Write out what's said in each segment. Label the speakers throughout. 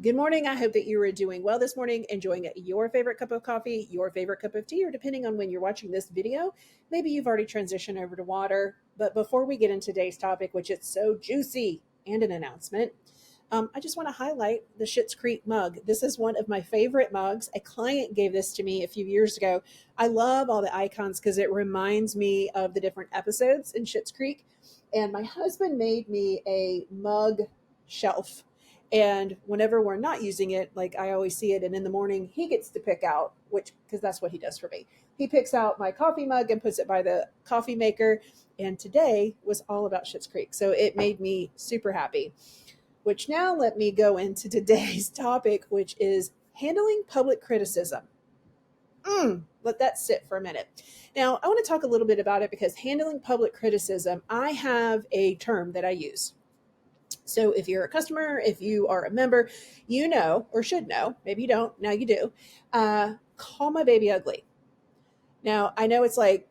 Speaker 1: Good morning. I hope that you are doing well this morning, enjoying your favorite cup of coffee, your favorite cup of tea, or depending on when you're watching this video, maybe you've already transitioned over to water. But before we get into today's topic, which is so juicy and an announcement, I just want to highlight the Schitt's Creek mug. This is one of my favorite mugs. A client gave this to me a few years ago. I love all the icons because it reminds me of the different episodes in Schitt's Creek. And my husband made me a mug shelf, and whenever we're not using it, like I always see it, and in the morning he gets to pick out which, because that's what he does for me. He picks out my coffee mug and puts it by the coffee maker. And today was all about Schitt's Creek. So it made me super happy. Which now let me go into today's topic, which is handling public criticism. Let that sit for a minute. Now, I want to talk a little bit about it because handling public criticism, I have a term that I use. So if you're a customer, if you are a member, you know, or should know, maybe you don't, now you do, call my baby ugly. Now, I know it's like,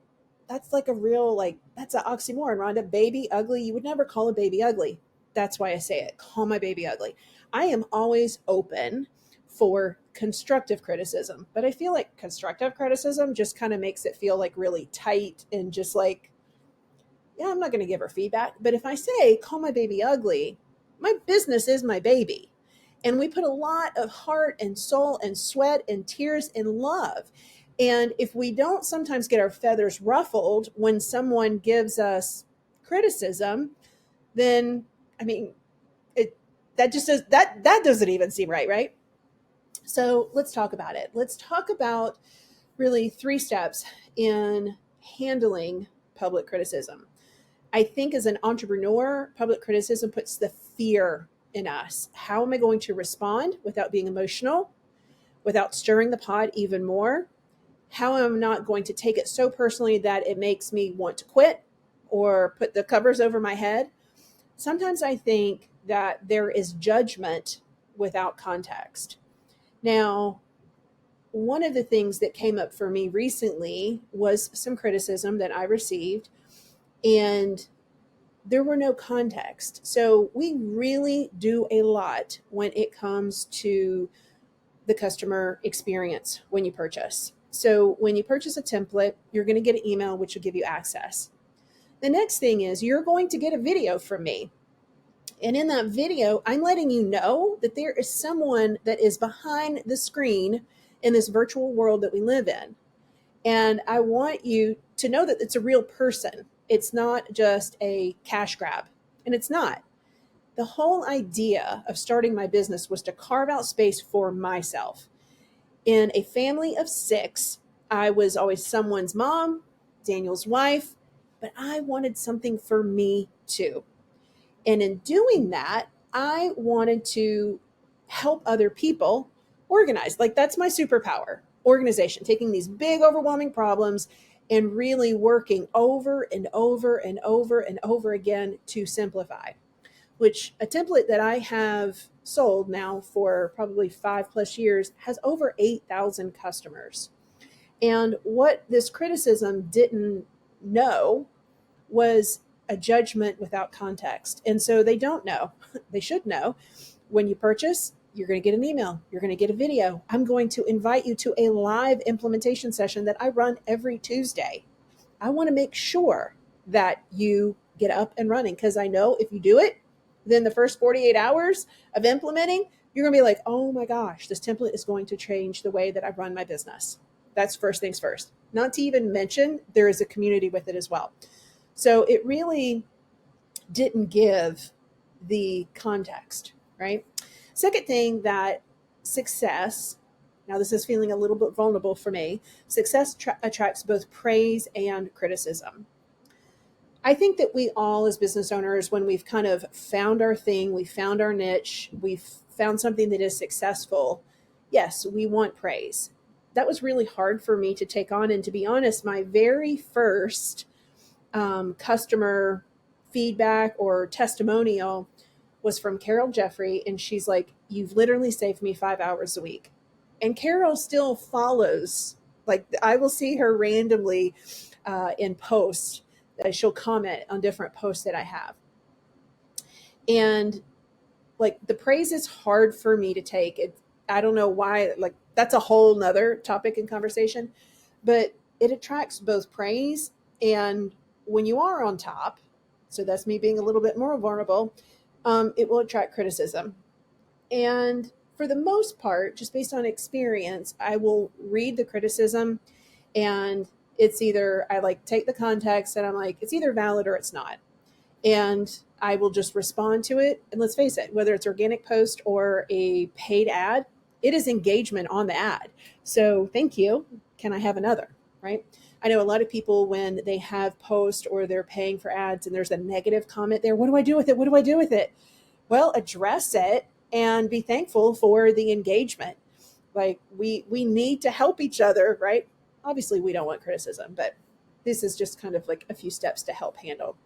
Speaker 1: that's like a real, like, that's an oxymoron, Rhonda. Baby ugly. You would never call a baby ugly. That's why I say it. Call my baby ugly. I am always open for constructive criticism, but I feel like constructive criticism just kind of makes it feel like really tight and just like, yeah, I'm not going to give her feedback. But if I say, call my baby ugly, my business is my baby. And we put a lot of heart and soul and sweat and tears and love. And if we don't sometimes get our feathers ruffled when someone gives us criticism, then I mean, it that just does that doesn't even seem right, right? So let's talk about it. Let's talk about really three steps in handling public criticism. I think as an entrepreneur, public criticism puts the fear in us. How am I going to respond without being emotional, without stirring the pot even more? How am I not going to take it so personally that it makes me want to quit or put the covers over my head? Sometimes I think that there is judgment without context. Now, one of the things that came up for me recently was some criticism that I received, and there were no context. So we really do a lot when it comes to the customer experience when you purchase. So when you purchase a template, you're going to get an email which will give you access. The next thing is you're going to get a video from me. And in that video, I'm letting you know that there is someone that is behind the screen in this virtual world that we live in. And I want you to know that it's a real person. It's not just a cash grab. And it's not. The whole idea of starting my business was to carve out space for myself. In a family of six, I was always someone's mom, Daniel's wife, but I wanted something for me too. And in doing that, I wanted to help other people organize. Like, that's my superpower, organization, taking these big, overwhelming problems and really working over and over and over and over again to simplify. Which a template that I have sold now for probably 5+ years has over 8,000 customers. And what this criticism didn't know was a judgment without context. And so they don't know. They should know. When you purchase, you're going to get an email. You're going to get a video. I'm going to invite you to a live implementation session that I run every Tuesday. I want to make sure that you get up and running, because I know if you do it, then the first 48 hours of implementing, you're going to be like, oh my gosh, this template is going to change the way that I run my business. That's first things first. Not to even mention, there is a community with it as well. So it really didn't give the context, right? Second thing, that success, now this is feeling a little bit vulnerable for me, success attracts both praise and criticism. I think that we all, as business owners, when we've kind of found our thing, we found our niche, we've found something that is successful, yes, we want praise. That was really hard for me to take on. And to be honest, my very first customer feedback or testimonial was from Carol Jeffrey. And she's like, you've literally saved me 5 hours a week. And Carol still follows. Like, I will see her randomly in posts. She'll comment on different posts that I have. And like the praise is hard for me to take. I don't know why, like that's a whole nother topic in conversation, but it attracts both praise and when you are on top, so that's me being a little bit more vulnerable, it will attract criticism. And for the most part, just based on experience, I will read the criticism and it's either I like take the context and I'm like, it's either valid or it's not. And I will just respond to it. And let's face it, whether it's organic post or a paid ad, it is engagement on the ad. So thank you. Can I have another? Right. I know a lot of people when they have post or they're paying for ads and there's a negative comment there. What do I do with it? What do I do with it? Well, address it and be thankful for the engagement. Like we need to help each other, right? Obviously we don't want criticism, but this is just kind of like a few steps to help handle.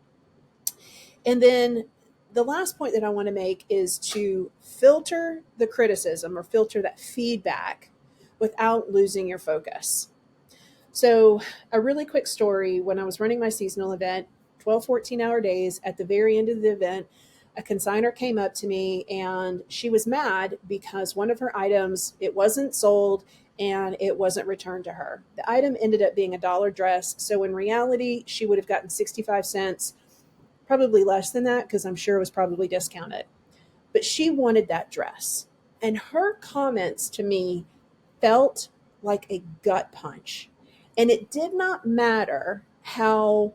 Speaker 1: And then the last point that I want to make is to filter the criticism or filter that feedback without losing your focus. So, a really quick story, when I was running my seasonal event, 12, 14-hour days, at the very end of the event, a consignor came up to me and she was mad because one of her items, it wasn't sold and it wasn't returned to her. The item ended up being a dollar dress. So in reality, she would have gotten 65 cents, probably less than that because I'm sure it was probably discounted. But she wanted that dress. And her comments to me felt like a gut punch. And it did not matter how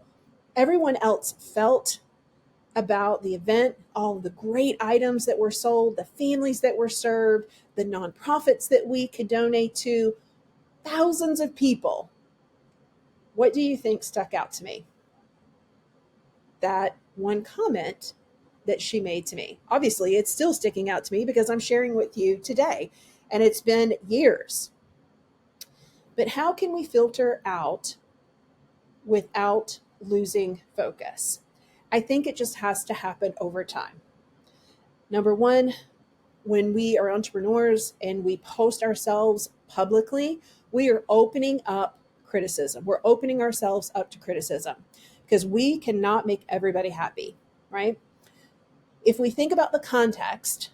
Speaker 1: everyone else felt about the event, all the great items that were sold, the families that were served, the nonprofits that we could donate to, thousands of people. What do you think stuck out to me? That one comment that she made to me. Obviously, it's still sticking out to me because I'm sharing with you today, and it's been years. But how can we filter out without losing focus? I think it just has to happen over time. Number one, when we are entrepreneurs and we post ourselves publicly, we are opening up criticism. We're opening ourselves up to criticism because we cannot make everybody happy, right? If we think about the context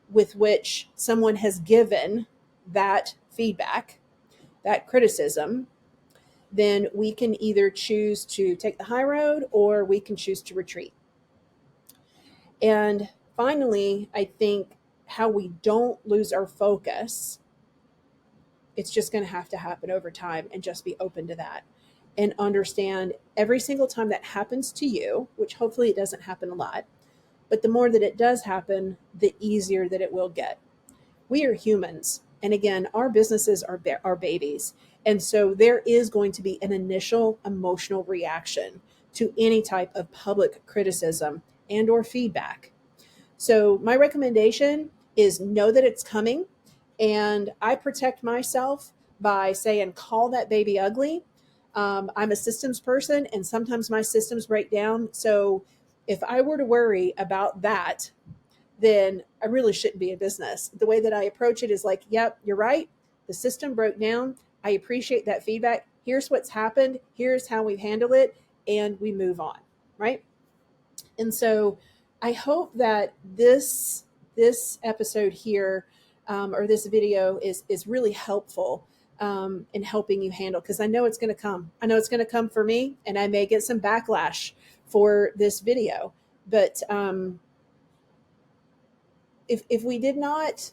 Speaker 1: with which someone has given that feedback, that criticism, then we can either choose to take the high road or we can choose to retreat. And finally, I think how we don't lose our focus, it's just going to have to happen over time and just be open to that and understand every single time that happens to you, which hopefully it doesn't happen a lot, but the more that it does happen, the easier that it will get. We are humans. And again, our businesses are our babies. And so there is going to be an initial emotional reaction to any type of public criticism and or feedback. So my recommendation is know that it's coming. And I protect myself by saying, call that baby ugly. I'm a systems person and sometimes my systems break down. So if I were to worry about that, then I really shouldn't be in business. The way that I approach it is like, yep, you're right. The system broke down. I appreciate that feedback. Here's what's happened. Here's how we've handled it. And we move on. Right. And so I hope that this episode here or this video is really helpful in helping you handle, because I know it's going to come. I know it's going to come for me, and I may get some backlash for this video. But if we did not,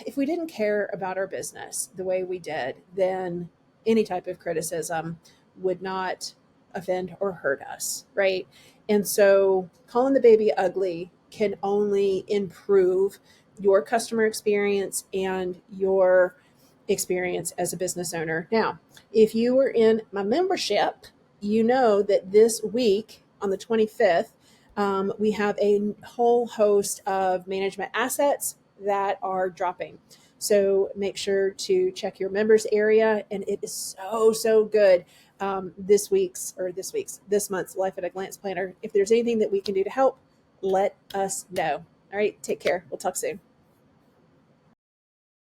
Speaker 1: if we didn't care about our business the way we did, then any type of criticism would not offend or hurt us, right? And so calling the baby ugly can only improve your customer experience and your experience as a business owner. Now, if you were in my membership, you know that this week on the 25th, we have a whole host of management assets that are dropping. So make sure to check your members area. And it is so good. This month's Life at a Glance Planner. If there's anything that we can do to help, let us know. All right. Take care. We'll talk soon.